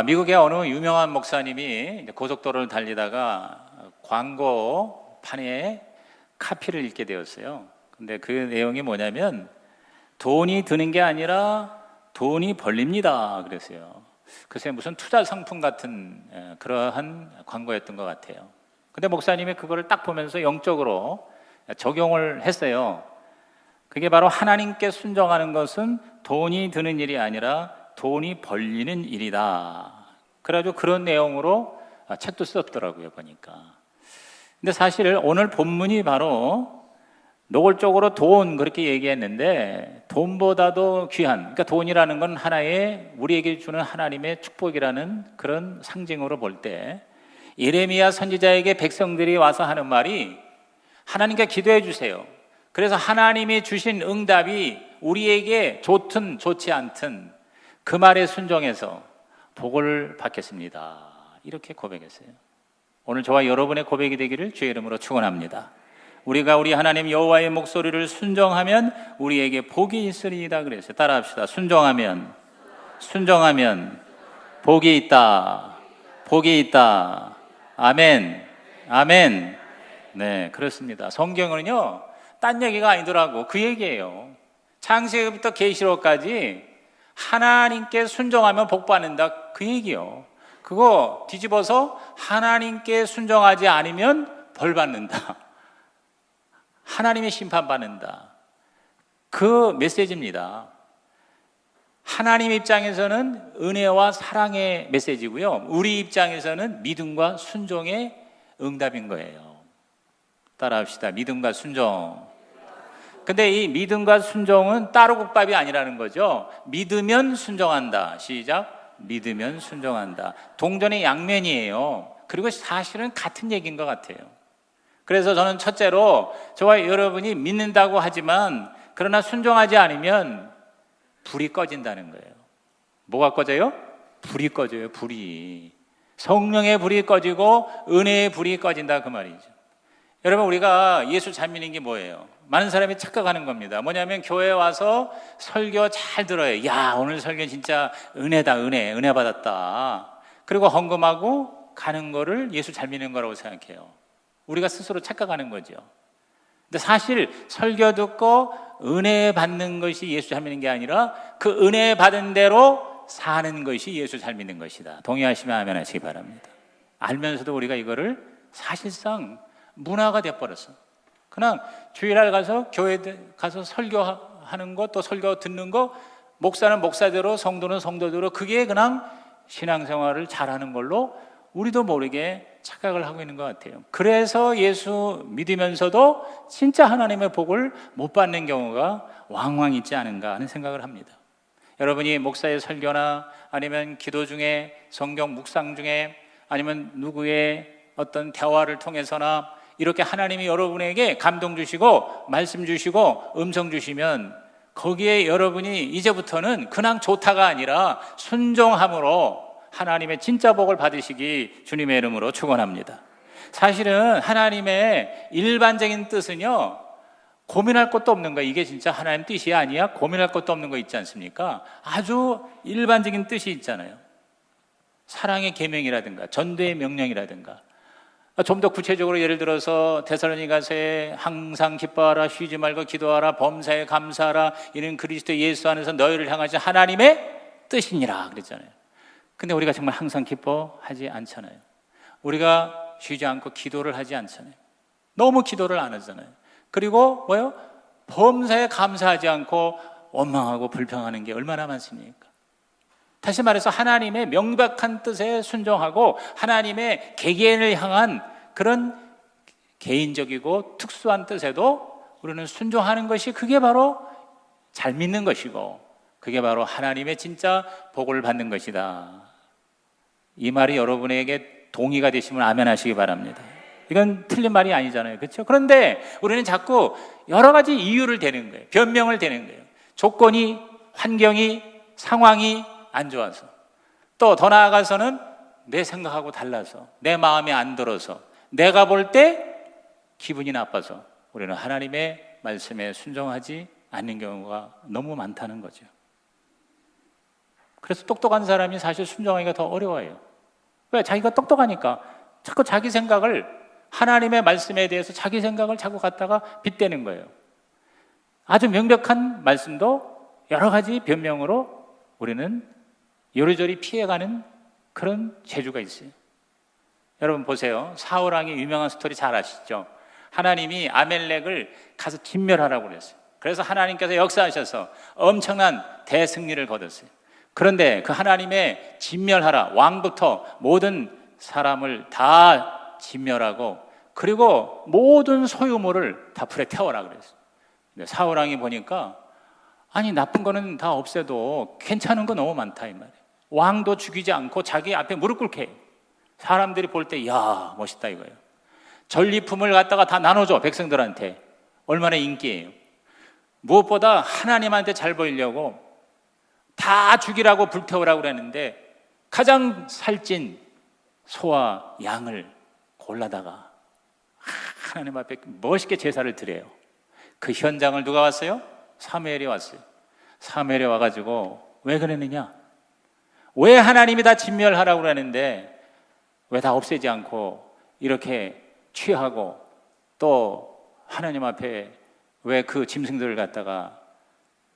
미국의 어느 유명한 목사님이 고속도로를 달리다가 광고판에 카피를 읽게 되었어요. 근데 그 내용이 뭐냐면 돈이 드는 게 아니라 돈이 벌립니다 그랬어요. 글쎄 무슨 투자 상품 같은 그러한 광고였던 것 같아요. 근데 목사님이 그거를 딱 보면서 영적으로 적용을 했어요. 그게 바로 하나님께 순종하는 것은 돈이 드는 일이 아니라 돈이 벌리는 일이다. 그래가지고 그런 내용으로 책도 썼더라고요, 보니까. 근데 사실 오늘 본문이 바로 노골적으로 돈 그렇게 얘기했는데 돈보다도 귀한, 그러니까 돈이라는 건 하나의 우리에게 주는 하나님의 축복이라는 그런 상징으로 볼 때 예레미야 선지자에게 백성들이 와서 하는 말이 하나님께 기도해 주세요. 그래서 하나님이 주신 응답이 우리에게 좋든 좋지 않든 그 말에 순종해서 복을 받겠습니다. 이렇게 고백했어요. 오늘 저와 여러분의 고백이 되기를 주의 이름으로 축원합니다. 우리가 우리 하나님 여호와의 목소리를 순종하면 우리에게 복이 있으리이다 그랬어요. 따라합시다. 순종하면 복이 있다. 복이 있다. 아멘. 아멘. 네, 그렇습니다. 성경은요, 딴 얘기가 아니더라고. 그 얘기예요. 창세기부터 계시록까지 하나님께 순종하면 복 받는다. 그 얘기요. 그거 뒤집어서 하나님께 순종하지 않으면 벌 받는다. 하나님의 심판받는다. 그 메시지입니다. 하나님 입장에서는 은혜와 사랑의 메시지고요. 우리 입장에서는 믿음과 순종의 응답인 거예요. 따라합시다. 믿음과 순종. 근데 이 믿음과 순종은 따로 국밥이 아니라는 거죠. 믿으면 순종한다. 시작. 믿으면 순종한다. 동전의 양면이에요. 그리고 사실은 같은 얘기인 것 같아요. 그래서 저는 첫째로 저와 여러분이 믿는다고 하지만 그러나 순종하지 않으면 불이 꺼진다는 거예요. 뭐가 꺼져요? 불이 꺼져요. 불이. 성령의 불이 꺼지고 은혜의 불이 꺼진다 그 말이죠. 여러분, 우리가 예수 잘 믿는 게 뭐예요? 많은 사람이 착각하는 겁니다. 뭐냐면 교회에 와서 설교 잘 들어요. 야, 오늘 설교 진짜 은혜다, 은혜 받았다. 그리고 헌금하고 가는 거를 예수 잘 믿는 거라고 생각해요. 우리가 스스로 착각하는 거죠. 근데 사실 설교 듣고 은혜 받는 것이 예수 잘 믿는 게 아니라 그 은혜 받은 대로 사는 것이 예수 잘 믿는 것이다. 동의하시면 아멘 하시기 바랍니다. 알면서도 우리가 이거를 사실상 문화가 돼버렸어. 그냥 주일날 가서 교회 가서 설교하는 거, 또 설교 듣는 거, 목사는 목사대로, 성도는 성도대로, 그게 그냥 신앙생활을 잘하는 걸로 우리도 모르게 착각을 하고 있는 것 같아요. 그래서 예수 믿으면서도 진짜 하나님의 복을 못 받는 경우가 왕왕 있지 않은가 하는 생각을 합니다. 여러분이 목사의 설교나 아니면 기도 중에, 성경 묵상 중에, 아니면 누구의 어떤 대화를 통해서나 이렇게 하나님이 여러분에게 감동 주시고 말씀 주시고 음성 주시면 거기에 여러분이 이제부터는 그냥 좋다가 아니라 순종함으로 하나님의 진짜 복을 받으시기 주님의 이름으로 축원합니다. 사실은 하나님의 일반적인 뜻은요, 고민할 것도 없는 거, 이게 진짜 하나님 뜻이 아니야? 고민할 것도 없는 거 있지 않습니까? 아주 일반적인 뜻이 있잖아요. 사랑의 계명이라든가 전도의 명령이라든가. 좀 더 구체적으로 예를 들어서 데살로니가서에 항상 기뻐하라, 쉬지 말고 기도하라, 범사에 감사하라, 이는 그리스도 예수 안에서 너희를 향하신 하나님의 뜻이니라 그랬잖아요. 근데 우리가 정말 항상 기뻐하지 않잖아요. 우리가 쉬지 않고 기도를 하지 않잖아요. 너무 기도를 안 하잖아요. 그리고 뭐요? 범사에 감사하지 않고 원망하고 불평하는 게 얼마나 많습니까? 다시 말해서 하나님의 명백한 뜻에 순종하고 하나님의 개개인을 향한 그런 개인적이고 특수한 뜻에도 우리는 순종하는 것이, 그게 바로 잘 믿는 것이고 그게 바로 하나님의 진짜 복을 받는 것이다. 이 말이 여러분에게 동의가 되시면 아멘 하시기 바랍니다. 이건 틀린 말이 아니잖아요. 그렇죠? 그런데 우리는 자꾸 여러 가지 이유를 대는 거예요. 변명을 대는 거예요. 조건이, 환경이, 상황이 안 좋아서, 또 더 나아가서는 내 생각하고 달라서, 내 마음에 안 들어서, 내가 볼 때 기분이 나빠서 우리는 하나님의 말씀에 순종하지 않는 경우가 너무 많다는 거죠. 그래서 똑똑한 사람이 사실 순종하기가 더 어려워요. 왜? 자기가 똑똑하니까 자꾸 자기 생각을, 하나님의 말씀에 대해서 자기 생각을 자꾸 갖다가 빗대는 거예요. 아주 명백한 말씀도 여러 가지 변명으로 우리는 요리조리 피해가는 그런 재주가 있어요. 여러분 보세요. 사울 왕의 유명한 스토리 잘 아시죠? 하나님이 아멜렉을 가서 진멸하라고 그랬어요. 그래서 하나님께서 역사하셔서 엄청난 대승리를 거뒀어요. 그런데 그 하나님의 진멸하라, 왕부터 모든 사람을 다 진멸하고, 그리고 모든 소유물을 다 불에 태워라 그랬어요. 근데 사울 왕이 보니까 아니 나쁜 거는 다 없애도 괜찮은 거 너무 많다 이 말이에요. 왕도 죽이지 않고 자기 앞에 무릎 꿇게 해요. 사람들이 볼 때 야 멋있다 이거예요. 전리품을 갖다가 다 나눠줘 백성들한테. 얼마나 인기예요. 무엇보다 하나님한테 잘 보이려고 다 죽이라고 불태우라고 그랬는데 가장 살찐 소와 양을 골라다가 하나님 앞에 멋있게 제사를 드려요. 그 현장을 누가 왔어요? 사무엘이 왔어요. 사무엘이 와가지고 왜 그랬느냐? 왜 하나님이 다 진멸하라고 그러는데 왜 다 없애지 않고 이렇게 취하고 또 하나님 앞에 왜 그 짐승들을 갖다가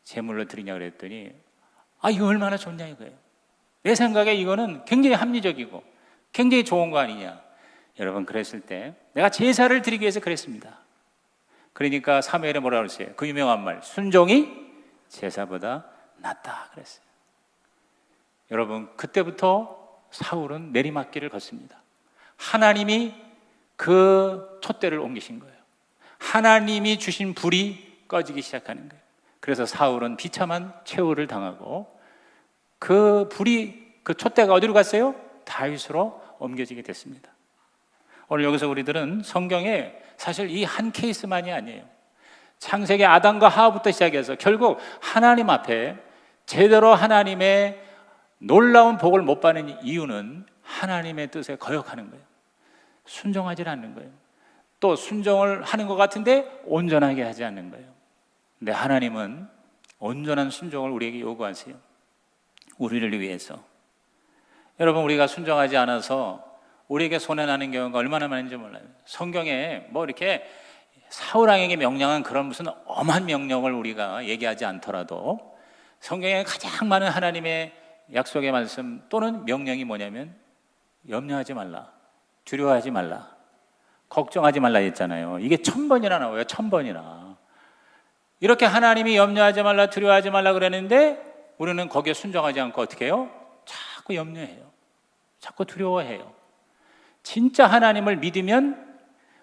제물로 드리냐 그랬더니 이거 얼마나 좋냐 이거예요. 내 생각에 이거는 굉장히 합리적이고 굉장히 좋은 거 아니냐. 여러분 그랬을 때 내가 제사를 드리기 위해서 그랬습니다. 그러니까 사무엘이 뭐라고 그랬어요? 그 유명한 말, 순종이 제사보다 낫다 그랬어요. 여러분 그때부터 사울은 내리막길을 걷습니다. 하나님이 그 촛대를 옮기신 거예요. 하나님이 주신 불이 꺼지기 시작하는 거예요. 그래서 사울은 비참한 최후를 당하고 그 불이, 그 촛대가 어디로 갔어요? 다윗으로 옮겨지게 됐습니다. 오늘 여기서 우리들은 성경에 사실 이 한 케이스만이 아니에요. 창세기 아담과 하와부터 시작해서 결국 하나님 앞에 제대로 하나님의 놀라운 복을 못 받는 이유는 하나님의 뜻에 거역하는 거예요. 순종하지 않는 거예요. 또 순종을 하는 것 같은데 온전하게 하지 않는 거예요. 근데 하나님은 온전한 순종을 우리에게 요구하세요. 우리를 위해서. 여러분 우리가 순종하지 않아서 우리에게 손해나는 경우가 얼마나 많은지 몰라요. 성경에 뭐 이렇게 사울왕에게 명령한 그런 무슨 엄한 명령을 우리가 얘기하지 않더라도 성경에 가장 많은 하나님의 약속의 말씀 또는 명령이 뭐냐면 염려하지 말라, 두려워하지 말라, 걱정하지 말라 했잖아요. 이게 1000번이나 나와요. 1000번이나. 이렇게 하나님이 염려하지 말라, 두려워하지 말라 그랬는데 우리는 거기에 순종하지 않고 어떻게 해요? 자꾸 염려해요. 자꾸 두려워해요. 진짜 하나님을 믿으면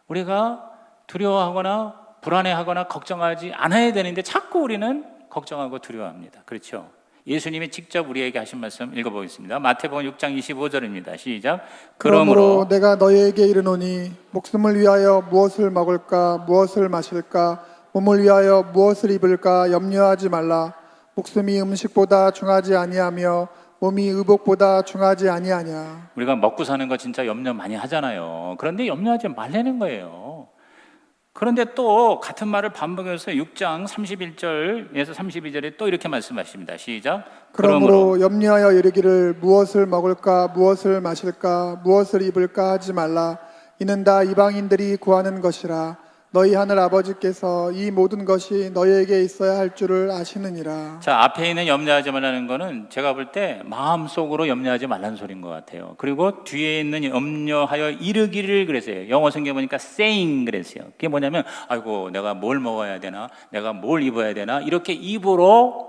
우리가 두려워하거나 불안해하거나 걱정하지 않아야 되는데 자꾸 우리는 걱정하고 두려워합니다. 그렇죠? 예수님이 직접 우리에게 하신 말씀 읽어보겠습니다. 마태복음 6장 25절입니다. 시작. 그러므로 내가 너희에게 이르노니 목숨을 위하여 무엇을 먹을까 무엇을 마실까 몸을 위하여 무엇을 입을까 염려하지 말라. 목숨이 음식보다 중하지 아니하며 몸이 의복보다 중하지 아니하냐. 우리가 먹고 사는 거 진짜 염려 많이 하잖아요. 그런데 염려하지 말라는 거예요. 그런데 또 같은 말을 반복해서 6장 31절에서 32절에 또 이렇게 말씀하십니다. 시작. 그러므로 염려하여 이르기를 무엇을 먹을까 무엇을 마실까 무엇을 입을까 하지 말라. 이는 다 이방인들이 구하는 것이라. 너희 하늘 아버지께서 이 모든 것이 너희에게 있어야 할 줄을 아시느니라. 자, 앞에 있는 염려하지 말라는 거는 제가 볼 때 마음속으로 염려하지 말라는 소리인 것 같아요. 그리고 뒤에 있는 염려하여 이르기를 그랬어요. 영어 성경 보니까 saying 그랬어요. 그게 뭐냐면 아이고 내가 뭘 먹어야 되나, 내가 뭘 입어야 되나, 이렇게 입으로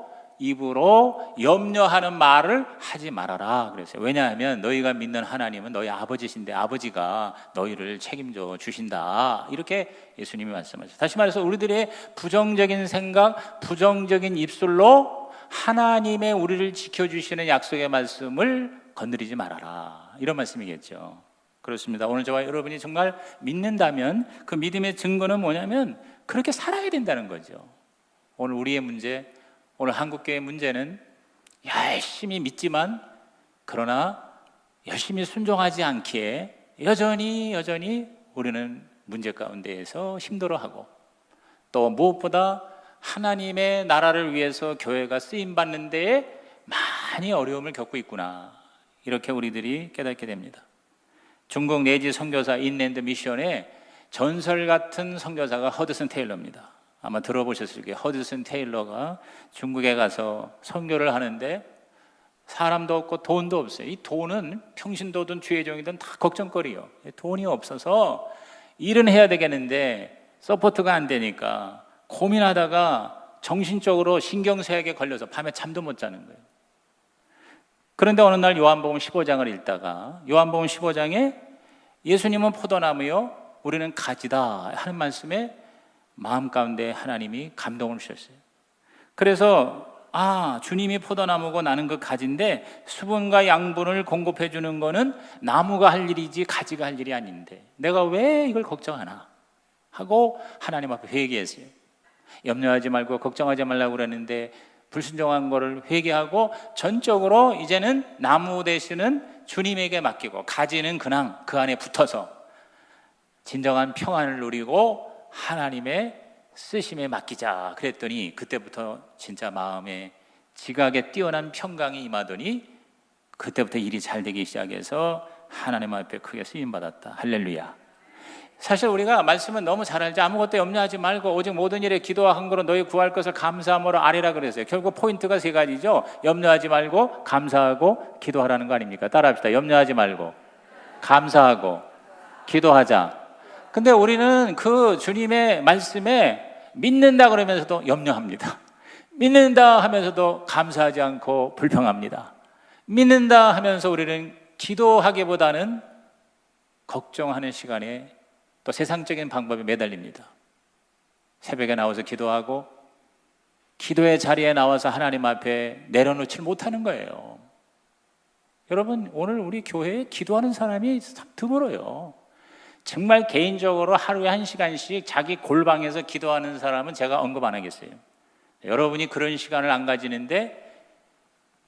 염려하는 말을 하지 말아라 그랬어요. 왜냐하면 너희가 믿는 하나님은 너희 아버지신데 아버지가 너희를 책임져 주신다, 이렇게 예수님이 말씀하셨어요. 다시 말해서 우리들의 부정적인 생각, 부정적인 입술로 하나님의 우리를 지켜주시는 약속의 말씀을 건드리지 말아라, 이런 말씀이겠죠. 그렇습니다. 오늘 저와 여러분이 정말 믿는다면 그 믿음의 증거는 뭐냐면 그렇게 살아야 된다는 거죠. 오늘 우리의 문제, 오늘 한국교회의 문제는 열심히 믿지만 그러나 열심히 순종하지 않기에 여전히 우리는 문제 가운데에서 힘들어하고, 또 무엇보다 하나님의 나라를 위해서 교회가 쓰임받는 데에 많이 어려움을 겪고 있구나. 이렇게 우리들이 깨닫게 됩니다. 중국 내지 선교사 인랜드 미션의 전설 같은 선교사가 허드슨 테일러입니다. 아마 들어보셨을 거예요. 허드슨 테일러가 중국에 가서 선교를 하는데 사람도 없고 돈도 없어요. 이 돈은 평신도든 주의종이든 다 걱정거리요. 돈이 없어서 일은 해야 되겠는데 서포트가 안 되니까 고민하다가 정신적으로 신경쇠약에 걸려서 밤에 잠도 못 자는 거예요. 그런데 어느 날 요한복음 15장을 읽다가 요한복음 15장에 예수님은 포도나무요 우리는 가지다 하는 말씀에 마음 가운데 하나님이 감동을 주셨어요. 그래서 주님이 포도나무고 나는 그 가지인데 수분과 양분을 공급해 주는 거는 나무가 할 일이지 가지가 할 일이 아닌데 내가 왜 이걸 걱정하나 하고 하나님 앞에 회개했어요. 염려하지 말고 걱정하지 말라고 그랬는데 불순종한 거를 회개하고 전적으로 이제는 나무 대신은 주님에게 맡기고 가지는 그냥 그 안에 붙어서 진정한 평안을 누리고 하나님의 쓰심에 맡기자 그랬더니 그때부터 진짜 마음에 지각에 뛰어난 평강이 임하더니 그때부터 일이 잘 되기 시작해서 하나님 앞에 크게 쓰임받았다. 할렐루야. 사실 우리가 말씀은 너무 잘 알지 아무것도 염려하지 말고 오직 모든 일에 기도와 한거로 너희 구할 것을 감사함으로 아뢰라 그랬어요. 결국 포인트가 세 가지죠. 염려하지 말고 감사하고 기도하라는 거 아닙니까? 따라합시다. 염려하지 말고 감사하고 기도하자. 근데 우리는 그 주님의 말씀에 믿는다 그러면서도 염려합니다. 믿는다 하면서도 감사하지 않고 불평합니다. 믿는다 하면서 우리는 기도하기보다는 걱정하는 시간에 또 세상적인 방법에 매달립니다. 새벽에 나와서 기도하고 기도의 자리에 나와서 하나님 앞에 내려놓지 못하는 거예요. 여러분 오늘 우리 교회에 기도하는 사람이 드물어요. 정말 개인적으로 하루에 1시간씩 자기 골방에서 기도하는 사람은 제가 언급 안 하겠어요. 여러분이 그런 시간을 안 가지는데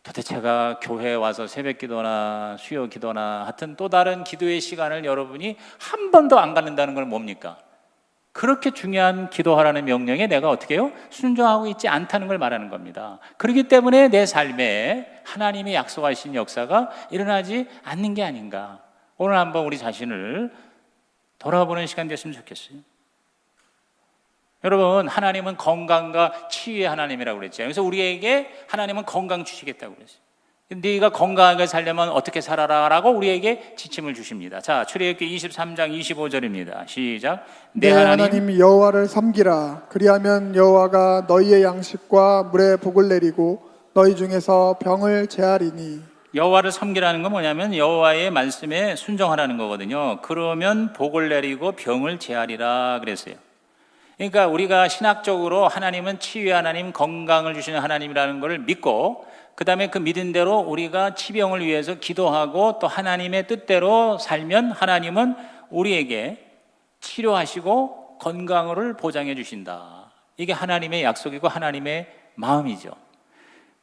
도대체가 교회에 와서 새벽 기도나 수요 기도나 하여튼 또 다른 기도의 시간을 여러분이 한 번도 안 갖는다는 건 뭡니까? 그렇게 중요한 기도하라는 명령에 내가 어떻게 해요? 순종하고 있지 않다는 걸 말하는 겁니다. 그렇기 때문에 내 삶에 하나님이 약속하신 역사가 일어나지 않는 게 아닌가. 오늘 한번 우리 자신을 돌아보는 시간 됐으면 좋겠어요. 여러분 하나님은 건강과 치유의 하나님이라고 그랬죠. 그래서 우리에게 하나님은 건강 주시겠다고 그랬어요. 네가 건강하게 살려면 어떻게 살아라 라고 우리에게 지침을 주십니다. 자, 출애굽기 23장 25절입니다. 시작. 내 하나님 여호와를 섬기라. 그리하면 여호와가 너희의 양식과 물에 복을 내리고 너희 중에서 병을 제하리니. 여호와를 섬기라는 건 뭐냐면 여호와의 말씀에 순종하라는 거거든요. 그러면 복을 내리고 병을 제하리라 그랬어요. 그러니까 우리가 신학적으로 하나님은 치유의 하나님, 건강을 주시는 하나님이라는 걸 믿고 그 다음에 그 믿은 대로 우리가 치병을 위해서 기도하고 또 하나님의 뜻대로 살면 하나님은 우리에게 치료하시고 건강을 보장해 주신다. 이게 하나님의 약속이고 하나님의 마음이죠.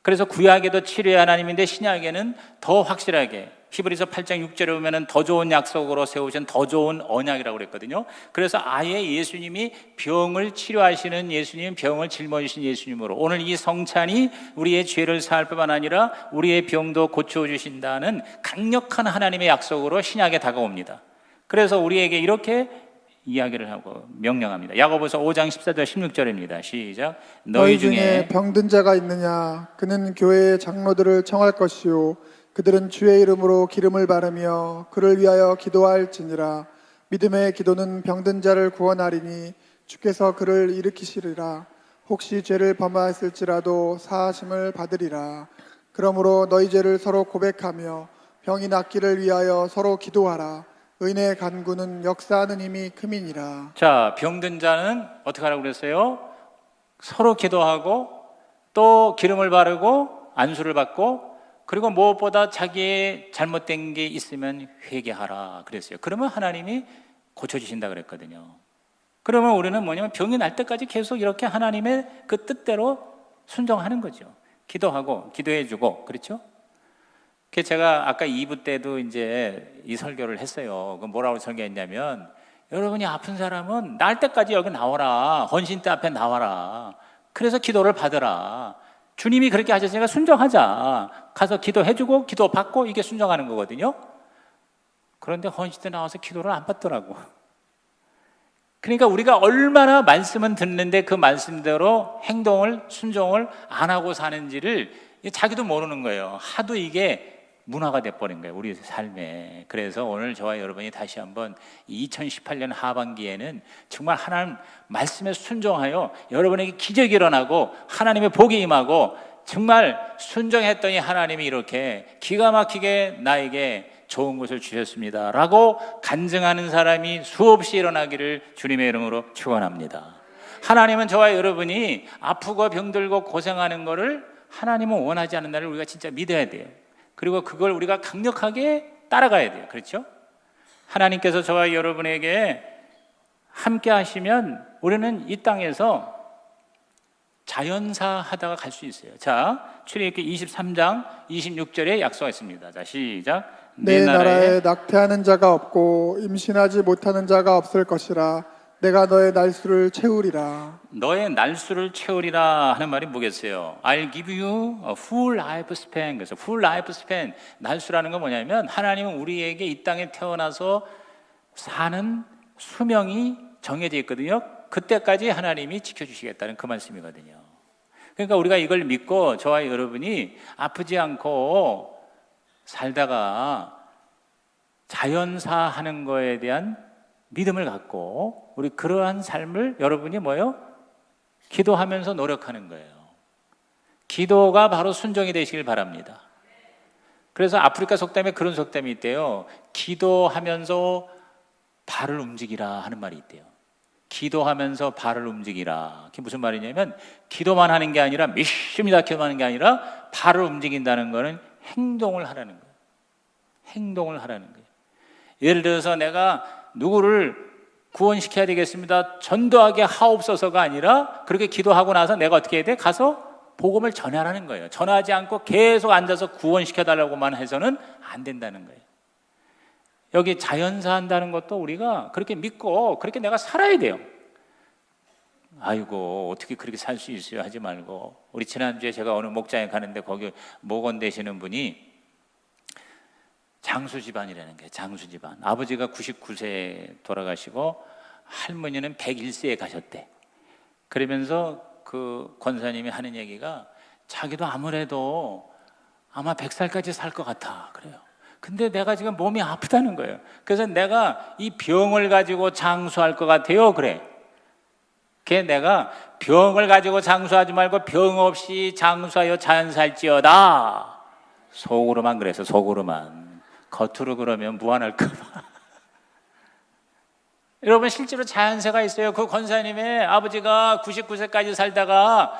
그래서 구약에도 치료의 하나님인데 신약에는 더 확실하게 히브리서 8장 6절에 보면 더 좋은 약속으로 세우신 더 좋은 언약이라고 그랬거든요. 그래서 아예 예수님이 병을 치료하시는 예수님, 병을 짊어지신 예수님으로 오늘 이 성찬이 우리의 죄를 사할 뿐만 아니라 우리의 병도 고쳐주신다는 강력한 하나님의 약속으로 신약에 다가옵니다. 그래서 우리에게 이렇게 이야기를 하고 명령합니다. 야고보서 5장 14절 16절입니다. 시작. 너희 중에 병든 자가 있느냐? 그는 교회의 장로들을 청할 것이요 그들은 주의 이름으로 기름을 바르며 그를 위하여 기도할지니라. 믿음의 기도는 병든 자를 구원하리니 주께서 그를 일으키시리라. 혹시 죄를 범하였을지라도 사하심을 받으리라. 그러므로 너희 죄를 서로 고백하며 병이 낫기를 위하여 서로 기도하라. 의인의 간구는 역사하는 힘이 큼이니라. 자, 병든 자는 어떻게 하라고 그랬어요? 서로 기도하고 또 기름을 바르고 안수를 받고 그리고 무엇보다 자기의 잘못된 게 있으면 회개하라 그랬어요. 그러면 하나님이 고쳐주신다 그랬거든요. 그러면 우리는 뭐냐면 병이 날 때까지 계속 이렇게 하나님의 그 뜻대로 순종하는 거죠. 기도하고 기도해주고 그렇죠? 제가 아까 2부 때도 이제 이 설교를 했어요. 그 뭐라고 설교했냐면 여러분이 아픈 사람은 날 때까지 여기 나와라. 헌신대 앞에 나와라. 그래서 기도를 받으라. 주님이 그렇게 하셨으니까 순종하자. 가서 기도해주고 기도받고 이게 순종하는 거거든요. 그런데 헌신대 나와서 기도를 안 받더라고. 그러니까 우리가 얼마나 말씀은 듣는데 그 말씀대로 행동을, 순종을 안 하고 사는지를 자기도 모르는 거예요. 하도 이게 문화가 돼버린 거예요, 우리 삶에. 그래서 오늘 저와 여러분이 다시 한번 2018년 하반기에는 정말 하나님 말씀에 순종하여 여러분에게 기적이 일어나고 하나님의 복이 임하고 정말 순종했더니 하나님이 이렇게 기가 막히게 나에게 좋은 것을 주셨습니다 라고 간증하는 사람이 수없이 일어나기를 주님의 이름으로 축원합니다. 하나님은 저와 여러분이 아프고 병들고 고생하는 것을 하나님은 원하지 않는 날을 우리가 진짜 믿어야 돼요. 그리고 그걸 우리가 강력하게 따라가야 돼요. 그렇죠? 하나님께서 저와 여러분에게 함께 하시면 우리는 이 땅에서 자연사 하다가 갈 수 있어요. 자, 출애굽기 23장 26절에 약속했습니다. 자, 시작. 내 나라에 낙태하는 자가 없고 임신하지 못하는 자가 없을 것이라. 내가 너의 날수를 채우리라. 너의 날수를 채우리라 하는 말이 뭐겠어요? I'll give you a full life span. 그래서 full life span, 날수라는 건 뭐냐면 하나님은 우리에게 이 땅에 태어나서 사는 수명이 정해져 있거든요. 그때까지 하나님이 지켜주시겠다는 그 말씀이거든요. 그러니까 우리가 이걸 믿고 저와 여러분이 아프지 않고 살다가 자연사 하는 거에 대한 믿음을 갖고 우리 그러한 삶을 여러분이 뭐예요? 기도하면서 노력하는 거예요. 기도가 바로 순종이 되시길 바랍니다. 그래서 아프리카 속담에 그런 속담이 있대요. 기도하면서 발을 움직이라 하는 말이 있대요. 기도하면서 발을 움직이라. 그게 무슨 말이냐면 기도만 하는 게 아니라 믿습니다 기도하는 게 아니라 발을 움직인다는 거는 행동을 하라는 거예요. 행동을 하라는 거예요. 예를 들어서 내가 누구를 구원시켜야 되겠습니다, 전도하게 하옵소서가 아니라 그렇게 기도하고 나서 내가 어떻게 해야 돼? 가서 복음을 전하라는 거예요. 전하지 않고 계속 앉아서 구원시켜달라고만 해서는 안 된다는 거예요. 여기 자연사 한다는 것도 우리가 그렇게 믿고 그렇게 내가 살아야 돼요. 아이고 어떻게 그렇게 살 수 있어요 하지 말고. 우리 지난주에 제가 어느 목장에 가는데 거기 목원 되시는 분이 장수 집안이라는 게, 장수 집안. 아버지가 99세에 돌아가시고 할머니는 101세에 가셨대. 그러면서 그 권사님이 하는 얘기가 자기도 아무래도 아마 100살까지 살 것 같아 그래요. 근데 내가 지금 몸이 아프다는 거예요. 그래서 내가 이 병을 가지고 장수할 것 같아요 그래. 그게 내가 병을 가지고 장수하지 말고 병 없이 장수하여 자연살지어다. 속으로만 그래서 속으로만. 겉으로 그러면 무안할까 봐. 여러분 실제로 자연세가 있어요. 그 권사님의 아버지가 99세까지 살다가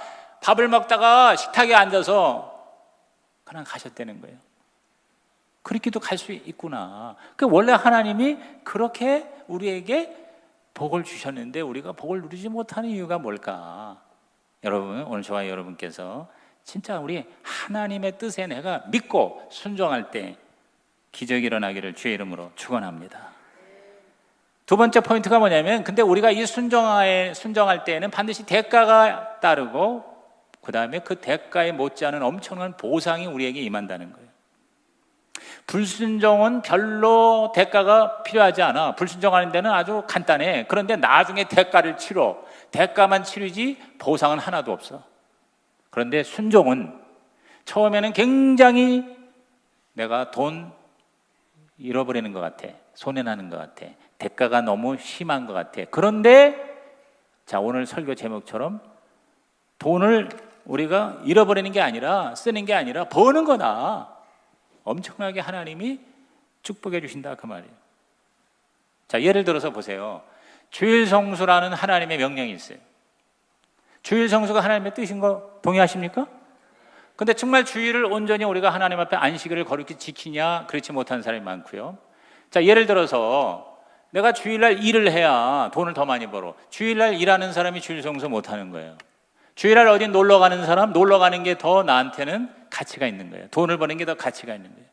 밥을 먹다가 식탁에 앉아서 그냥 가셨다는 거예요. 그렇게도 갈 수 있구나. 원래 하나님이 그렇게 우리에게 복을 주셨는데 우리가 복을 누리지 못하는 이유가 뭘까? 여러분 오늘 저와 여러분께서 진짜 우리 하나님의 뜻에 내가 믿고 순종할 때 기적이 일어나기를 주의 이름으로 축원합니다. 두 번째 포인트가 뭐냐면 근데 우리가 이 순종할 때에는 반드시 대가가 따르고 그 다음에 그 대가에 못지않은 엄청난 보상이 우리에게 임한다는 거예요. 불순종은 별로 대가가 필요하지 않아. 불순종하는 데는 아주 간단해. 그런데 나중에 대가를 치러. 대가만 치르지 보상은 하나도 없어. 그런데 순종은 처음에는 굉장히 내가 돈 잃어버리는 것 같아. 손해나는 것 같아. 대가가 너무 심한 것 같아. 그런데 자 오늘 설교 제목처럼 돈을 우리가 잃어버리는 게 아니라 쓰는 게 아니라 버는 거다. 엄청나게 하나님이 축복해 주신다 그 말이에요. 자 예를 들어서 보세요. 주일 성수라는 하나님의 명령이 있어요. 주일 성수가 하나님의 뜻인 거 동의하십니까? 근데 정말 주일을 온전히 우리가 하나님 앞에 안식일을 거룩히 지키냐? 그렇지 못한 사람이 많고요. 자 예를 들어서 내가 주일날 일을 해야 돈을 더 많이 벌어. 주일날 일하는 사람이 주일 성수 못하는 거예요. 주일날 어디 놀러 가는 사람, 놀러 가는 게 더 나한테는 가치가 있는 거예요. 돈을 버는 게 더 가치가 있는 거예요.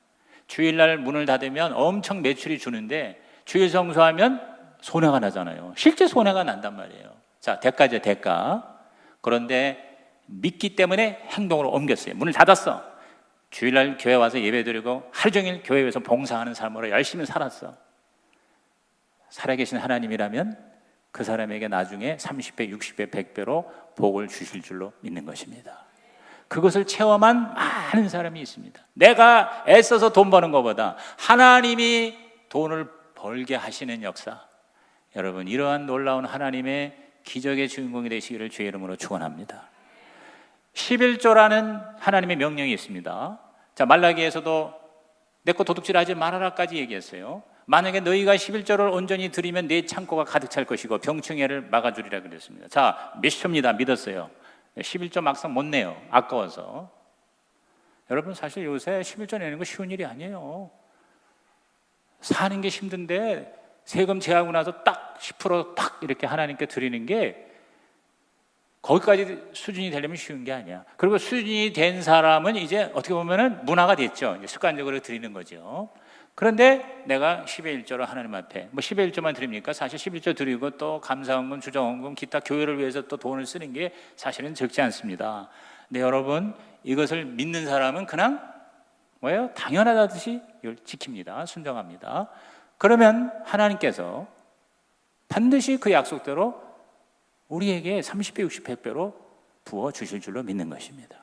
주일날 문을 닫으면 엄청 매출이 주는데 주일 성수하면 손해가 나잖아요. 실제 손해가 난단 말이에요. 자, 대가죠, 대가. 그런데 믿기 때문에 행동으로 옮겼어요. 문을 닫았어. 주일날 교회 와서 예배드리고 하루 종일 교회에서 봉사하는 삶으로 열심히 살았어. 살아계신 하나님이라면 그 사람에게 나중에 30배, 60배, 100배로 복을 주실 줄로 믿는 것입니다. 그것을 체험한 많은 사람이 있습니다. 내가 애써서 돈 버는 것보다 하나님이 돈을 벌게 하시는 역사, 여러분 이러한 놀라운 하나님의 기적의 주인공이 되시기를 주의 이름으로 축원합니다. 11조라는 하나님의 명령이 있습니다. 자, 말라기에서도 내 거 도둑질하지 말아라까지 얘기했어요. 만약에 너희가 11조를 온전히 드리면 내 창고가 가득 찰 것이고 병충해를 막아주리라 그랬습니다. 자, 몇 조입니다. 믿었어요. 11조 막상 못 내요. 아까워서. 여러분 사실 요새 11조 내는 거 쉬운 일이 아니에요. 사는 게 힘든데 세금 제하고 나서 딱 10%딱 이렇게 하나님께 드리는 게 거기까지 수준이 되려면 쉬운 게 아니야. 그리고 수준이 된 사람은 이제 어떻게 보면은 문화가 됐죠. 이제 습관적으로 드리는 거죠. 그런데 내가 10의 1조로 하나님 앞에 뭐 10의 1조만 드립니까? 사실 11조 드리고 또 감사원금, 주정원금, 기타 교회를 위해서 또 돈을 쓰는 게 사실은 적지 않습니다. 근데 여러분 이것을 믿는 사람은 그냥 뭐예요? 당연하다듯이 지킵니다. 순종합니다. 그러면 하나님께서 반드시 그 약속대로 우리에게 30배, 60, 100배로 부어 주실 줄로 믿는 것입니다.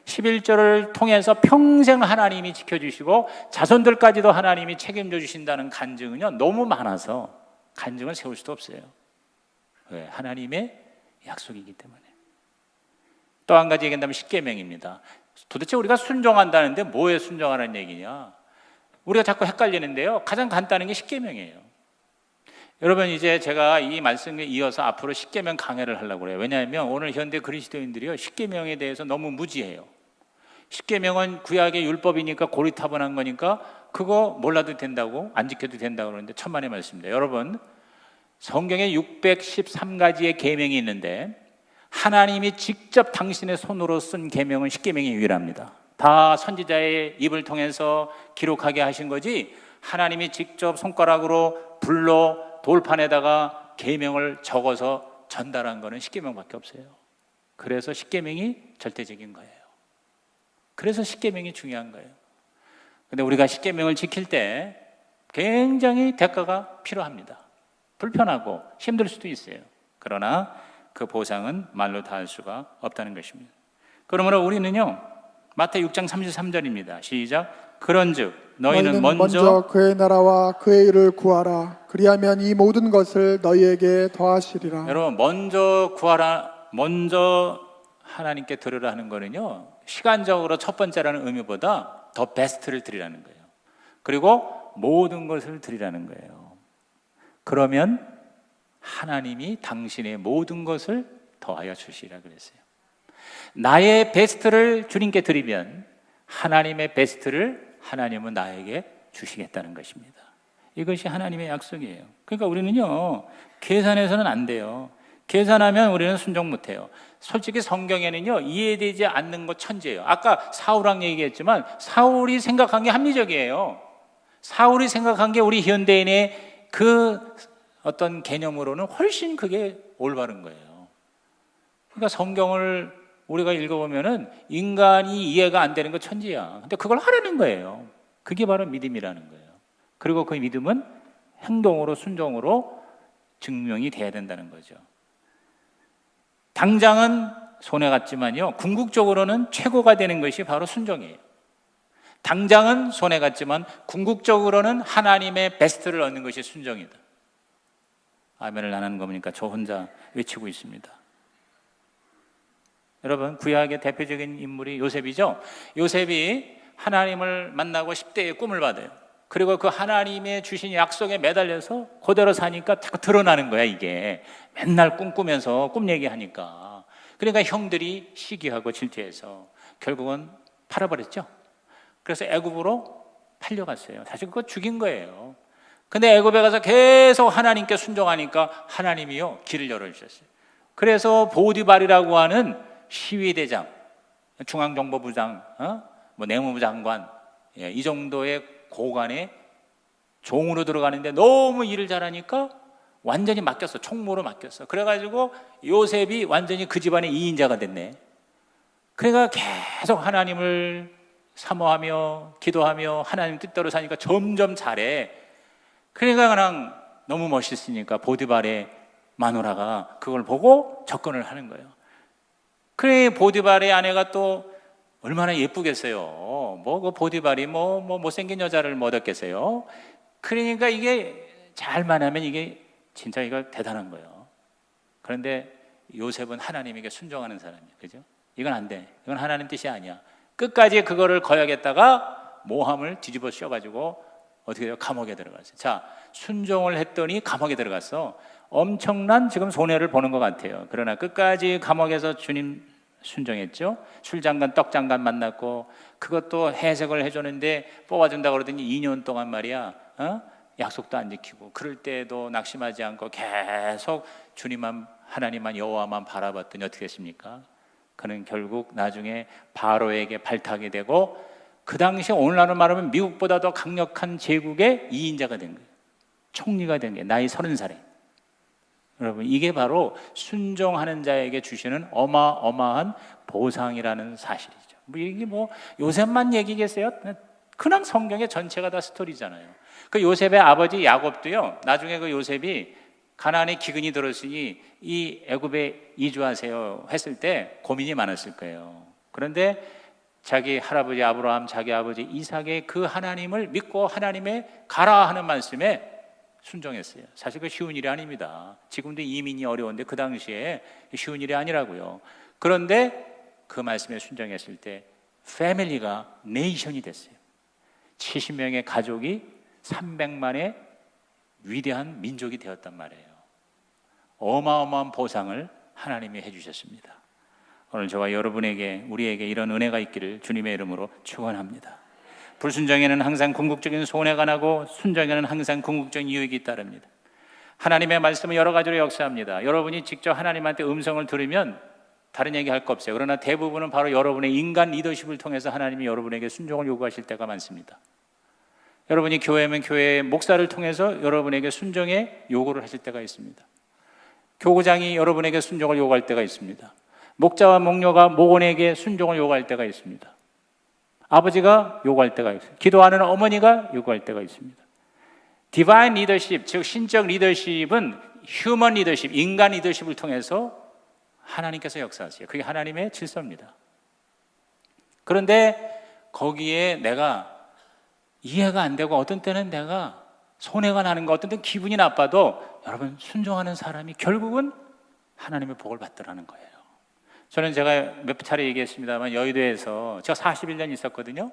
11조를 통해서 평생 하나님이 지켜주시고 자손들까지도 하나님이 책임져 주신다는 간증은요 너무 많아서 간증을 세울 수도 없어요. 왜? 하나님의 약속이기 때문에. 또 한 가지 얘기한다면 십계명입니다. 도대체 우리가 순종한다는데 뭐에 순종하라는 얘기냐? 우리가 자꾸 헷갈리는데요. 가장 간단한 게 십계명이에요. 여러분 이제 제가 이 말씀에 이어서 앞으로 십계명 강해를 하려고 그래요. 왜냐하면 오늘 현대 그리스도인들이요 십계명에 대해서 너무 무지해요. 십계명은 구약의 율법이니까 고리타분한 거니까 그거 몰라도 된다고 안 지켜도 된다고 그러는데 천만의 말씀입니다. 여러분 성경에 613가지의 계명이 있는데 하나님이 직접 당신의 손으로 쓴 계명은 십계명이 유일합니다. 다 선지자의 입을 통해서 기록하게 하신 거지 하나님이 직접 손가락으로 불로 돌판에다가 계명을 적어서 전달한 거는 십계명밖에 없어요. 그래서 십계명이 절대적인 거예요. 그래서 십계명이 중요한 거예요. 근데 우리가 십계명을 지킬 때 굉장히 대가가 필요합니다. 불편하고 힘들 수도 있어요. 그러나 그 보상은 말로 다 할 수가 없다는 것입니다. 그러므로 우리는요 마태 6장 33절입니다. 시작. 그런즉 너희는 먼저 그의 나라와 그의 일을 구하라. 그리하면 이 모든 것을 너희에게 더하시리라. 여러분 먼저 구하라, 먼저 하나님께 드리라 하는 거는요 시간적으로 첫 번째라는 의미보다 더 베스트를 드리라는 거예요. 그리고 모든 것을 드리라는 거예요. 그러면 하나님이 당신의 모든 것을 더하여 주시리라 그랬어요. 나의 베스트를 주님께 드리면 하나님의 베스트를 하나님은 나에게 주시겠다는 것입니다. 이것이 하나님의 약속이에요. 그러니까 우리는요 계산해서는 안 돼요. 계산하면 우리는 순종 못해요. 솔직히 성경에는요 이해되지 않는 것 천지예요. 아까 사울왕 얘기했지만 사울이 생각한 게 합리적이에요. 사울이 생각한 게 우리 현대인의 그 어떤 개념으로는 훨씬 그게 올바른 거예요. 그러니까 성경을 우리가 읽어보면은 인간이 이해가 안 되는 거 천지야. 근데 그걸 하라는 거예요. 그게 바로 믿음이라는 거예요. 그리고 그 믿음은 행동으로 순종으로 증명이 돼야 된다는 거죠. 당장은 손해 갔지만요 궁극적으로는 최고가 되는 것이 바로 순종이에요. 당장은 손해 갔지만 궁극적으로는 하나님의 베스트를 얻는 것이 순종이다. 아멘을 안 하는 거 보니까 저 혼자 외치고 있습니다. 여러분 구약의 대표적인 인물이 요셉이죠. 요셉이 하나님을 만나고 10대의 꿈을 받아요. 그리고 그 하나님의 주신 약속에 매달려서 그대로 사니까 자꾸 드러나는 거야. 이게 맨날 꿈꾸면서 꿈 얘기하니까. 그러니까 형들이 시기하고 질투해서 결국은 팔아버렸죠. 그래서 애굽으로 팔려갔어요. 사실 그거 죽인 거예요. 근데 애굽에 가서 계속 하나님께 순종하니까 하나님이요 길을 열어주셨어요. 그래서 보디발이라고 하는 시위대장, 중앙정보부장, 뭐 내무부 장관, 이 정도의 고관에 종으로 들어가는데 너무 일을 잘하니까 완전히 맡겼어. 총무로 맡겼어. 그래가지고 요셉이 완전히 그 집안의 2인자가 됐네. 그러니까 계속 하나님을 사모하며 기도하며 하나님 뜻대로 사니까 점점 잘해. 그러니까 그냥 너무 멋있으니까 보디발의 마누라가 그걸 보고 접근을 하는 거예요. 그래 보디발의 아내가 또 얼마나 예쁘겠어요. 뭐 그 보디발이 뭐 못생긴 여자를 못 얻겠어요. 그러니까 이게 잘만 하면 이게 진짜 이거 대단한 거예요. 그런데 요셉은 하나님에게 순종하는 사람이에요. 그죠? 이건 안 돼. 이건 하나님 뜻이 아니야. 끝까지 그거를 거역했다가 모함을 뒤집어 씌워가지고 어떻게 해요? 감옥에 들어갔어요. 자, 순종을 했더니 감옥에 들어갔어. 엄청난 지금 손해를 보는 것 같아요. 그러나 끝까지 감옥에서 주님 순종했죠. 술장관, 떡장관 만났고 그것도 해석을 해줬는데 뽑아준다고 그러더니 2년 동안 말이야, 약속도 안 지키고 그럴 때도 낙심하지 않고 계속 주님만, 하나님만, 여호와만 바라봤더니 어떻게 됐습니까? 그는 결국 나중에 바로에게 발탁이 되고 그 당시 오늘날로 말하면 미국보다 더 강력한 제국의 2인자가 된 거예요. 총리가 된 게 나이 30살에. 여러분, 이게 바로 순종하는 자에게 주시는 어마어마한 보상이라는 사실이죠. 이게 요셉만 얘기겠어요? 그냥 성경의 전체가 다 스토리잖아요. 그 요셉의 아버지 야곱도요, 나중에 그 요셉이 가나안에 기근이 들었으니 이 애굽에 이주하세요 했을 때 고민이 많았을 거예요. 그런데 자기 할아버지 아브라함, 자기 아버지 이삭의 그 하나님을 믿고 하나님의 가라 하는 말씀에 순종했어요. 사실 그 쉬운 일이 아닙니다. 지금도 이민이 어려운데 그 당시에 쉬운 일이 아니라고요. 그런데 그 말씀에 순종했을 때 패밀리가 네이션이 됐어요. 70명의 가족이 300만의 위대한 민족이 되었단 말이에요. 어마어마한 보상을 하나님이 해주셨습니다. 오늘 저와 여러분에게, 우리에게 이런 은혜가 있기를 주님의 이름으로 축원합니다. 불순종에는 항상 궁극적인 손해가 나고 순종에는 항상 궁극적인 유익이 따릅니다. 하나님의 말씀은 여러 가지로 역사합니다. 여러분이 직접 하나님한테 음성을 들으면 다른 얘기 할 거 없어요. 그러나 대부분은 바로 여러분의 인간 리더십을 통해서 하나님이 여러분에게 순종을 요구하실 때가 많습니다. 여러분이 교회면 교회의 목사를 통해서 여러분에게 순종의 요구를 하실 때가 있습니다. 교구장이 여러분에게 순종을 요구할 때가 있습니다. 목자와 목녀가 목원에게 순종을 요구할 때가 있습니다. 아버지가 요구할 때가 있어요. 기도하는 어머니가 요구할 때가 있습니다. 디바인 리더십, 즉 신적 리더십은 휴먼 리더십, 인간 리더십을 통해서 하나님께서 역사하세요. 그게 하나님의 질서입니다. 그런데 거기에 내가 이해가 안 되고 어떤 때는 내가 손해가 나는 거, 어떤 때는 기분이 나빠도 여러분 순종하는 사람이 결국은 하나님의 복을 받더라는 거예요. 저는 제가 몇 차례 얘기했습니다만 여의도에서 제가 41년 있었거든요.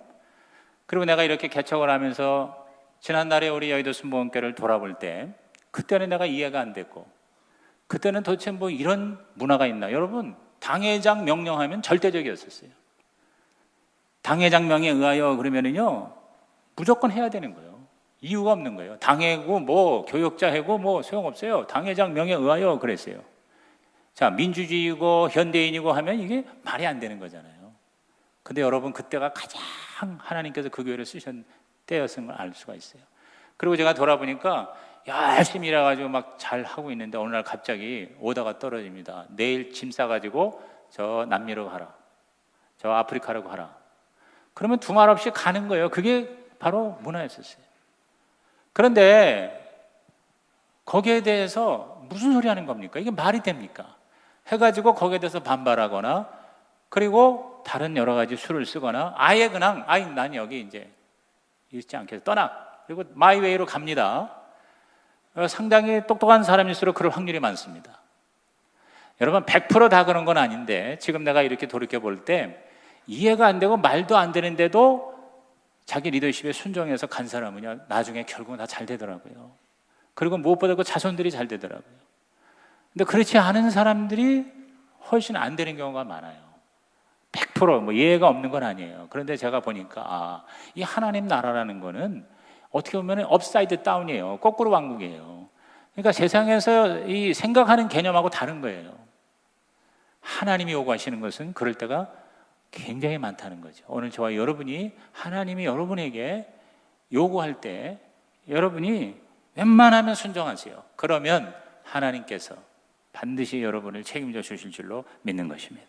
그리고 내가 이렇게 개척을 하면서 지난날에 우리 여의도 순복음교회를 돌아볼 때 그때는 내가 이해가 안 됐고 그때는 도대체 이런 문화가 있나. 여러분, 당회장 명령하면 절대적이었었어요. 당회장 명에 의하여 그러면은요 무조건 해야 되는 거예요. 이유가 없는 거예요. 당회고 교역자 해고 소용없어요. 당회장 명에 의하여 그랬어요. 자, 민주주의고 현대인이고 하면 이게 말이 안 되는 거잖아요. 근데 여러분, 그때가 가장 하나님께서 그 교회를 쓰신 때였은 걸 알 수가 있어요. 그리고 제가 돌아보니까 열심히 일해가지고 막 잘 하고 있는데 어느 날 갑자기 오다가 떨어집니다. 내일 짐 싸가지고 저 남미로 가라, 저 아프리카로 가라. 그러면 두말 없이 가는 거예요. 그게 바로 문화였었어요. 그런데 거기에 대해서 무슨 소리 하는 겁니까? 이게 말이 됩니까? 해가지고 거기에 대해서 반발하거나 그리고 다른 여러 가지 수를 쓰거나 아예 그냥 난 여기 이제 있지 않겠어, 떠나. 그리고 마이웨이로 갑니다. 상당히 똑똑한 사람일수록 그럴 확률이 많습니다. 여러분, 100% 그런 건 아닌데 지금 내가 이렇게 돌이켜 볼 때 이해가 안 되고 말도 안 되는데도 자기 리더십에 순종해서 간 사람은요 나중에 결국은 다 잘 되더라고요. 그리고 무엇보다 그 자손들이 잘 되더라고요. 근데 그렇지 않은 사람들이 훨씬 안 되는 경우가 많아요. 100% 이해가 없는 건 아니에요. 그런데 제가 보니까 이 하나님 나라라는 거는 어떻게 보면 업사이드 다운이에요. 거꾸로 왕국이에요. 그러니까 세상에서 이 생각하는 개념하고 다른 거예요. 하나님이 요구하시는 것은 그럴 때가 굉장히 많다는 거죠. 오늘 저와 여러분이 하나님이 여러분에게 요구할 때 여러분이 웬만하면 순종하세요. 그러면 하나님께서 반드시 여러분을 책임져 주실 줄로 믿는 것입니다.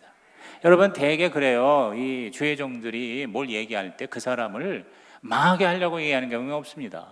여러분 대개 그래요. 이 주의 종들이 뭘 얘기할 때 그 사람을 망하게 하려고 얘기하는 경우가 없습니다.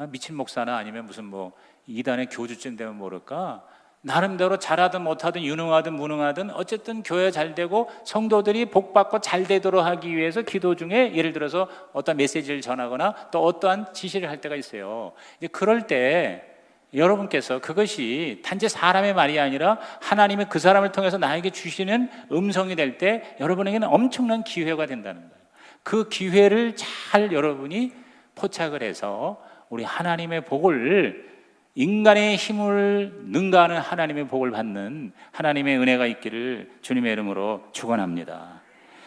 미친 목사나 아니면 무슨 뭐 이단의 교주쯤 되면 모를까, 나름대로 잘하든 못하든 유능하든 무능하든 어쨌든 교회 잘 되고 성도들이 복받고 잘 되도록 하기 위해서 기도 중에 예를 들어서 어떤 메시지를 전하거나 또 어떠한 지시를 할 때가 있어요. 이제 그럴 때 여러분께서 그것이 단지 사람의 말이 아니라 하나님의 그 사람을 통해서 나에게 주시는 음성이 될 때 여러분에게는 엄청난 기회가 된다는 거예요. 그 기회를 잘 여러분이 포착을 해서 우리 하나님의 복을, 인간의 힘을 능가하는 하나님의 복을 받는 하나님의 은혜가 있기를 주님의 이름으로 축원합니다.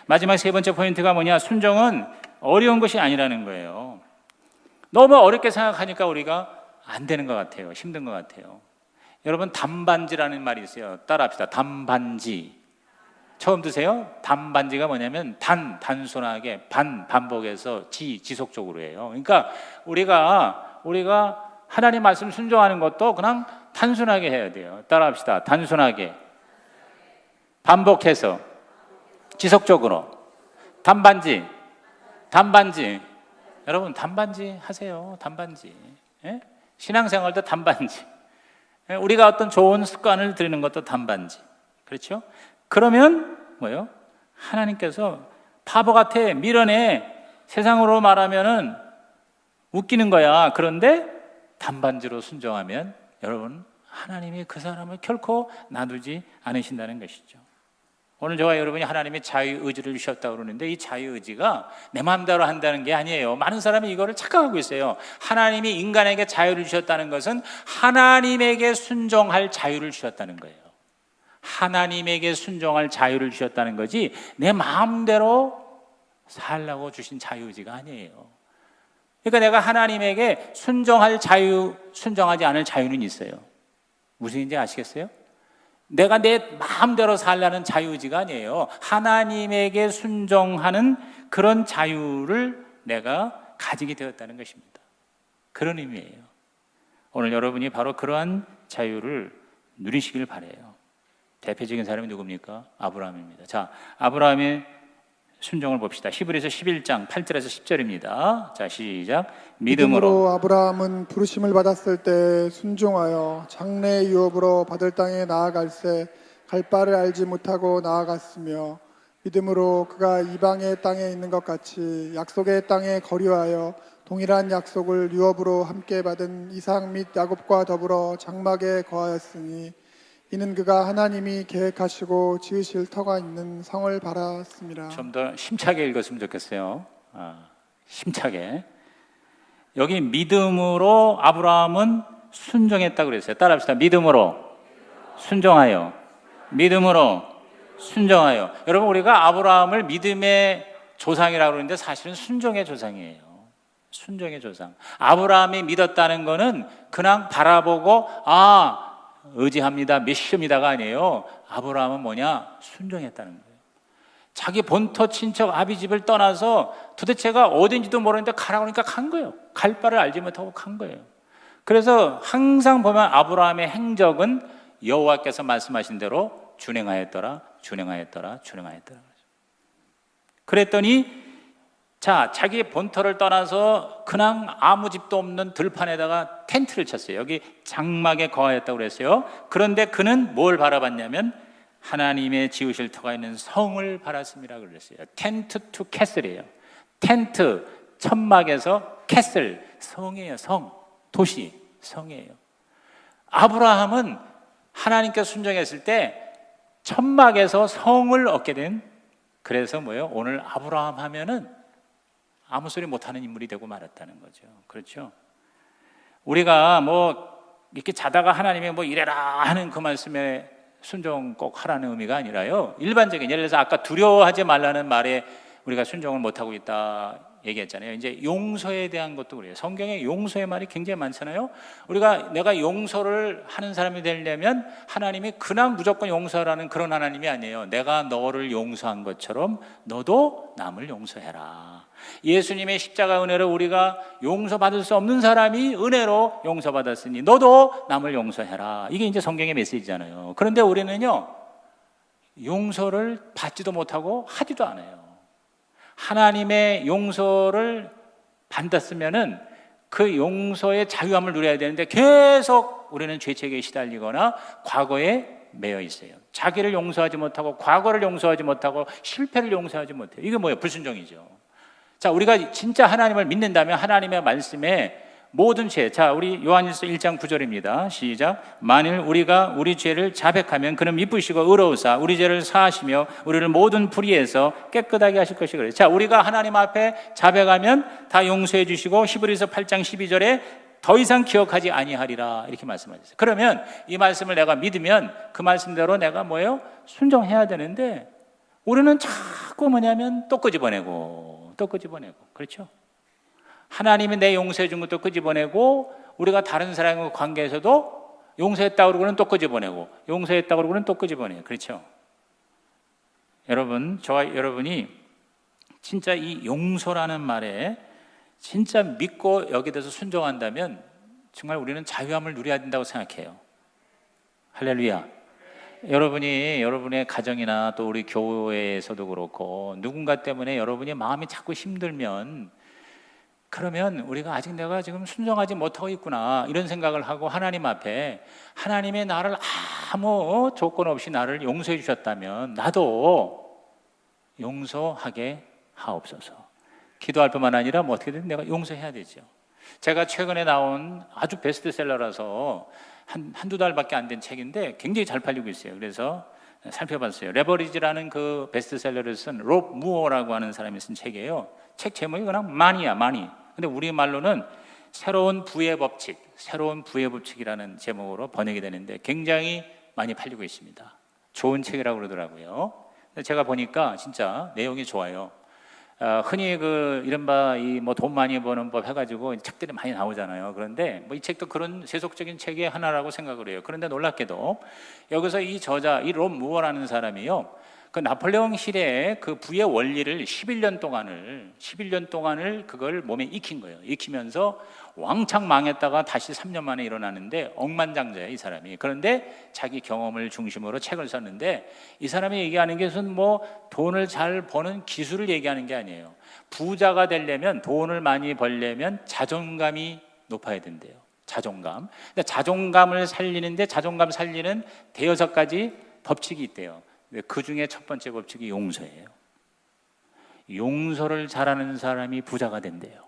마지막 세 번째 포인트가 뭐냐? 순종은 어려운 것이 아니라는 거예요. 너무 어렵게 생각하니까 우리가 안 되는 것 같아요. 힘든 것 같아요. 여러분 단반지라는 말이 있어요. 따라합시다. 단반지. 처음 드세요? 단반지가 뭐냐면 단순하게, 반복해서 지속적으로 해요. 그러니까 우리가 하나님 말씀 순종하는 것도 그냥 단순하게 해야 돼요. 따라합시다. 단순하게, 반복해서, 지속적으로. 단반지. 여러분 단반지 하세요. 단반지. 예? 신앙생활도 단반지. 예? 우리가 어떤 좋은 습관을 들이는 것도 단반지. 그렇죠? 그러면 뭐예요? 하나님께서 바보 같아, 밀어내, 세상으로 말하면은 웃기는 거야. 그런데 단반지로 순종하면 여러분 하나님이 그 사람을 결코 놔두지 않으신다는 것이죠. 오늘 저와 여러분이 하나님의 자유의지를 주셨다고 그러는데 이 자유의지가 내 마음대로 한다는 게 아니에요. 많은 사람이 이거를 착각하고 있어요. 하나님이 인간에게 자유를 주셨다는 것은 하나님에게 순종할 자유를 주셨다는 거예요. 하나님에게 순종할 자유를 주셨다는 거지 내 마음대로 살라고 주신 자유의지가 아니에요. 그러니까 내가 하나님에게 순종할 자유, 순종하지 않을 자유는 있어요. 무슨 얘기인지 아시겠어요? 내가 내 마음대로 살라는 자유의지가 아니에요. 하나님에게 순종하는 그런 자유를 내가 가지게 되었다는 것입니다. 그런 의미예요. 오늘 여러분이 바로 그러한 자유를 누리시길 바라요. 대표적인 사람이 누굽니까? 아브라함입니다. 자, 아브라함의 순종을 봅시다. 히브리서 11장 8절에서 10절입니다. 자, 시작. 믿음으로 아브라함은 부르심을 받았을 때 순종하여 장래 유업으로 받을 땅에 나아갈새 갈 바를 알지 못하고 나아갔으며 믿음으로 그가 이방의 땅에 있는 것 같이 약속의 땅에 거류하여 동일한 약속을 유업으로 함께 받은 이삭 및 야곱과 더불어 장막에 거하였으니 이는 그가 하나님이 계획하시고 지으실 터가 있는 성을 바랐습니다. 좀 더 힘차게 읽었으면 좋겠어요. 힘차게. 여기 믿음으로 아브라함은 순종했다고 그랬어요. 따라합시다. 믿음으로 순종하여. 믿음으로 순종하여. 여러분 우리가 아브라함을 믿음의 조상이라고 그러는데 사실은 순종의 조상이에요. 순종의 조상. 아브라함이 믿었다는 거는 그냥 바라보고 의지합니다, 믿습니다가 아니에요. 아브라함은 뭐냐? 순종했다는 거예요. 자기 본토 친척 아비집을 떠나서 도대체가 어딘지도 모르는데 가라고 하니까 간 거예요. 갈 바를 알지 못하고 간 거예요. 그래서 항상 보면 아브라함의 행적은 여호와께서 말씀하신 대로 준행하였더라. 그랬더니 자기 본토를 떠나서 그냥 아무 집도 없는 들판에다가 텐트를 쳤어요. 여기 장막에 거하였다고 그랬어요. 그런데 그는 뭘 바라봤냐면 하나님의 지으실 터가 있는 성을 바랐습니다 그랬어요. 텐트 투 캐슬이에요. 텐트, 천막에서 캐슬, 성이에요. 성, 도시, 성이에요. 아브라함은 하나님께 순종했을 때 천막에서 성을 얻게 된, 그래서 뭐예요? 오늘 아브라함 하면은 아무 소리 못하는 인물이 되고 말았다는 거죠. 그렇죠? 우리가 이렇게 자다가 하나님이 이래라 하는 그 말씀에 순종 꼭 하라는 의미가 아니라요. 일반적인, 예를 들어서 아까 두려워하지 말라는 말에 우리가 순종을 못하고 있다 얘기했잖아요. 이제 용서에 대한 것도 그래요. 성경에 용서의 말이 굉장히 많잖아요. 내가 용서를 하는 사람이 되려면 하나님이 그냥 무조건 용서라는 그런 하나님이 아니에요. 내가 너를 용서한 것처럼 너도 남을 용서해라. 예수님의 십자가 은혜로 우리가 용서받을 수 없는 사람이 은혜로 용서받았으니 너도 남을 용서해라. 이게 이제 성경의 메시지잖아요. 그런데 우리는요, 용서를 받지도 못하고 하지도 않아요. 하나님의 용서를 받았으면은 그 용서의 자유함을 누려야 되는데 계속 우리는 죄책에 시달리거나 과거에 매여 있어요. 자기를 용서하지 못하고 과거를 용서하지 못하고 실패를 용서하지 못해요. 이게 뭐예요? 불순종이죠. 자, 우리가 진짜 하나님을 믿는다면 하나님의 말씀에 모든 죄, 자, 우리 요한일서 1장 9절입니다. 시작. 만일 우리가 우리 죄를 자백하면 그는 미쁘시고 의로우사 우리 죄를 사하시며 우리를 모든 불의에서 깨끗하게 하실 것이 그래요. 자, 우리가 하나님 앞에 자백하면 다 용서해 주시고 히브리서 8장 12절에 더 이상 기억하지 아니하리라 이렇게 말씀하셨어요. 그러면 이 말씀을 내가 믿으면 그 말씀대로 내가 뭐예요? 순종해야 되는데 우리는 자꾸 뭐냐면 또 끄집어내고 그렇죠? 하나님이 내 용서해 준 것도 끄집어내고 우리가 다른 사람과 관계에서도 용서했다고 그러고는 또 끄집어내고 용서했다고 그러고는 또 끄집어내요. 그렇죠? 여러분, 저와 여러분이 진짜 이 용서라는 말에 진짜 믿고 여기에 대해서 순종한다면 정말 우리는 자유함을 누려야 된다고 생각해요. 할렐루야. 여러분이 여러분의 가정이나 또 우리 교회에서도 그렇고 누군가 때문에 여러분이 마음이 자꾸 힘들면 그러면 우리가 아직 내가 지금 순종하지 못하고 있구나 이런 생각을 하고 하나님 앞에 하나님의 나를 아무 조건 없이 나를 용서해 주셨다면 나도 용서하게 하옵소서. 기도할 뿐만 아니라 뭐 어떻게든 내가 용서해야 되죠. 제가 최근에 나온 아주 베스트셀러라서 한두 달밖에 안 된 책인데 굉장히 잘 팔리고 있어요. 그래서 살펴봤어요. 레버리지라는 그 베스트셀러를 쓴 롭 무어라고 하는 사람이 쓴 책이에요. 책 제목이 그냥 마니야, 마니. 근데 우리말로는 새로운 부의 법칙이라는 제목으로 번역이 되는데 굉장히 많이 팔리고 있습니다. 좋은 책이라고 그러더라고요. 제가 보니까 진짜 내용이 좋아요. 흔히 그 이른바 이 뭐 돈 많이 버는 법 해가지고 책들이 많이 나오잖아요. 그런데 뭐 이 책도 그런 세속적인 책의 하나라고 생각을 해요. 그런데 놀랍게도 여기서 이 저자 이 롭 무어라는 사람이요, 그 나폴레옹 힐의 그 부의 원리를 11년 동안을 그걸 몸에 익힌 거예요. 익히면서 왕창 망했다가 다시 3년 만에 일어나는데 억만장자예요, 이 사람이. 그런데 자기 경험을 중심으로 책을 썼는데 이 사람이 얘기하는 것은 뭐 돈을 잘 버는 기술을 얘기하는 게 아니에요. 부자가 되려면, 돈을 많이 벌려면 자존감이 높아야 된대요. 자존감. 근데 자존감을 살리는데 자존감 살리는 대여섯 가지 법칙이 있대요. 그 중에 첫 번째 법칙이 용서예요. 용서를 잘하는 사람이 부자가 된대요.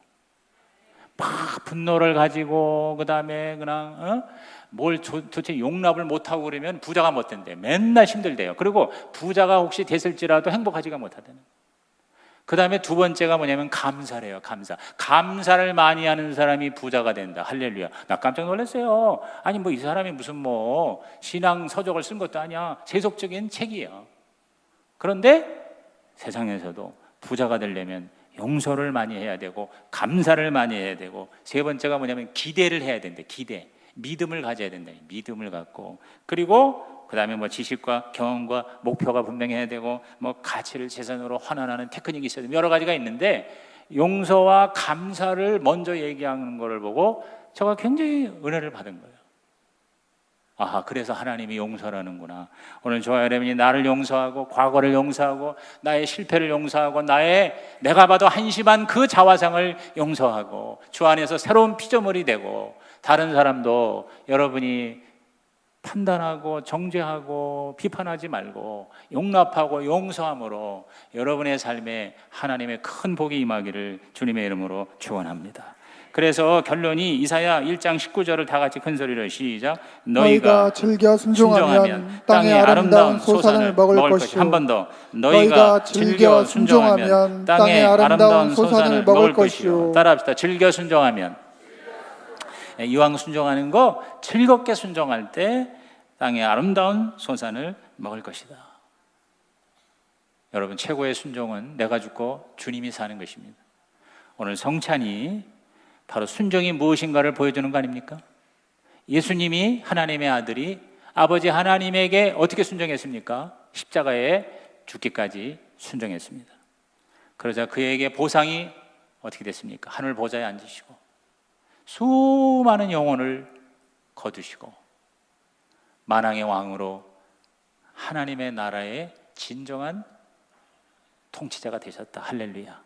막 분노를 가지고 그 다음에 그냥 뭘 도대체 용납을 못하고 그러면 부자가 못 된대. 맨날 힘들대요. 그리고 부자가 혹시 됐을지라도 행복하지가 못하다는. 그 다음에 두 번째가 뭐냐면 감사래요. 감사를 많이 하는 사람이 부자가 된다. 할렐루야. 나 깜짝 놀랐어요. 아니 뭐 이 사람이 무슨 뭐 신앙 서적을 쓴 것도 아니야. 세속적인 책이에요. 그런데 세상에서도 부자가 되려면 용서를 많이 해야 되고 감사를 많이 해야 되고, 세 번째가 뭐냐면 기대를 해야 된대. 기대. 믿음을 가져야 된다. 믿음을 갖고, 그리고 그 다음에 뭐 지식과 경험과 목표가 분명해야 되고, 뭐 가치를 재산으로 환원하는 테크닉이 있어야 되고, 여러 가지가 있는데 용서와 감사를 먼저 얘기하는 것을 보고 제가 굉장히 은혜를 받은 거예요. 아하, 그래서 하나님이 용서라는구나. 오늘 저와 여러분이 나를 용서하고 과거를 용서하고 나의 실패를 용서하고 내가 봐도 한심한 그 자화상을 용서하고 주 안에서 새로운 피조물이 되고, 다른 사람도 여러분이 판단하고 정죄하고 비판하지 말고 용납하고 용서함으로 여러분의 삶에 하나님의 큰 복이 임하기를 주님의 이름으로 축원합니다. 그래서 결론이 이사야 1장 19절을 다 같이 큰 소리로 시작. 너희가 즐겨 순종하면 땅의 아름다운 소산을 먹을 것이요. 한 번 더. 너희가 즐겨 순종하면 땅의 아름다운 소산을 먹을 것이요. 따라합시다. 즐겨 순종하면. 이왕 순종하는 거 즐겁게 순종할 때 땅의 아름다운 소산을 먹을 것이다. 여러분, 최고의 순종은 내가 죽고 주님이 사는 것입니다. 오늘 성찬이 바로 순종이 무엇인가를 보여주는 거 아닙니까? 예수님이, 하나님의 아들이 아버지 하나님에게 어떻게 순종했습니까? 십자가에 죽기까지 순종했습니다. 그러자 그에게 보상이 어떻게 됐습니까? 하늘 보좌에 앉으시고 수많은 영혼을 거두시고 만왕의 왕으로 하나님의 나라의 진정한 통치자가 되셨다. 할렐루야.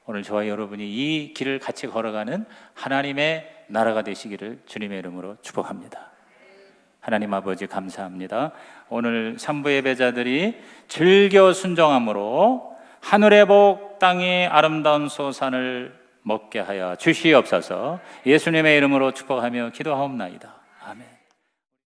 오늘 저와 여러분이 이 길을 같이 걸어가는 하나님의 나라가 되시기를 주님의 이름으로 축복합니다. 하나님 아버지 감사합니다. 오늘 산부 예배자들이 즐겨 순종함으로 하늘의 복 땅의 아름다운 소산을 먹게 하여 주시옵소서. 예수님의 이름으로 축복하며 기도하옵나이다.